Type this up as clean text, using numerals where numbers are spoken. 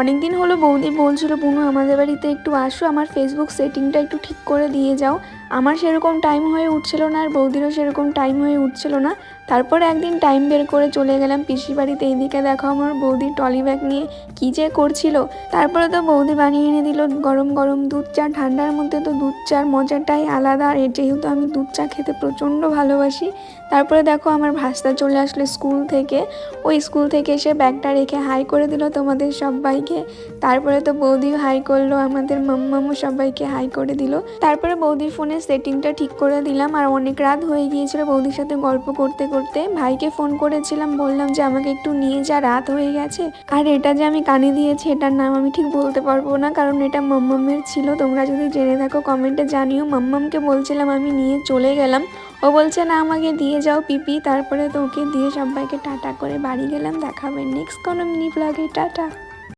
অনেক দিন হলো বৌদি বলছিল বুনু আমাদের বাড়িতে একটু আসো, আমার ফেসবুক সেটিংটা একটু ঠিক করে দিয়ে যাও। আমার সেরকম টাইম হয়ে উঠছিল না আর বৌদিরও সেরকম টাইম হয়ে উঠছিল না। তারপরে একদিন টাইম বের করে চলে গেলাম পিসির বাড়িতে। এইদিকে দেখো আমার বৌদি টলি ব্যাগ নিয়ে কী যে করছিল। তারপরে তো বৌদি বানিয়ে এনে দিল গরম গরম দুধ চা। ঠান্ডার মধ্যে তো দুধ চার মজাটাই আলাদা, আর যেহেতু আমি দুধ চা খেতে প্রচণ্ড ভালোবাসি। তারপরে দেখো আমার ভাস্তা চলে আসলো স্কুল থেকে। ওই স্কুল থেকে এসে ব্যাগটা রেখে হাই করে দিল তোমাদের সবাইকে। তারপরে তো বৌদিও হাই করলো, আমাদের মাম্মামও সবাইকে হাই করে দিল। তারপরে বৌদির ফোনে সেটিংটা ঠিক করে দিলাম। আর অনেক রাত হয়ে গিয়েছিল বৌদির সাথে গল্প করতে করতে। ভাইকে ফোন করেছিলাম, বললাম যে আমাকে একটু নিয়ে যা, রাত হয়ে গেছে। আর এটা যে আমি কানে দিয়েছি এটার নাম আমি ঠিক বলতে পারবো না, কারণ এটা মাম্মামের ছিল। তোমরা যদি জেনে থাকো কমেন্টে জানিও। মাম্মামকে বলছিলাম আমি নিয়ে চলে গেলাম, ও বলছে না আমাকে দিয়ে যাও পিপি। তারপরে তো ওকে দিয়ে সবাইকে টাটা করে বাড়ি গেলাম। দেখাবে নেক্সট কোনো মিনি ব্লগে। টাটা।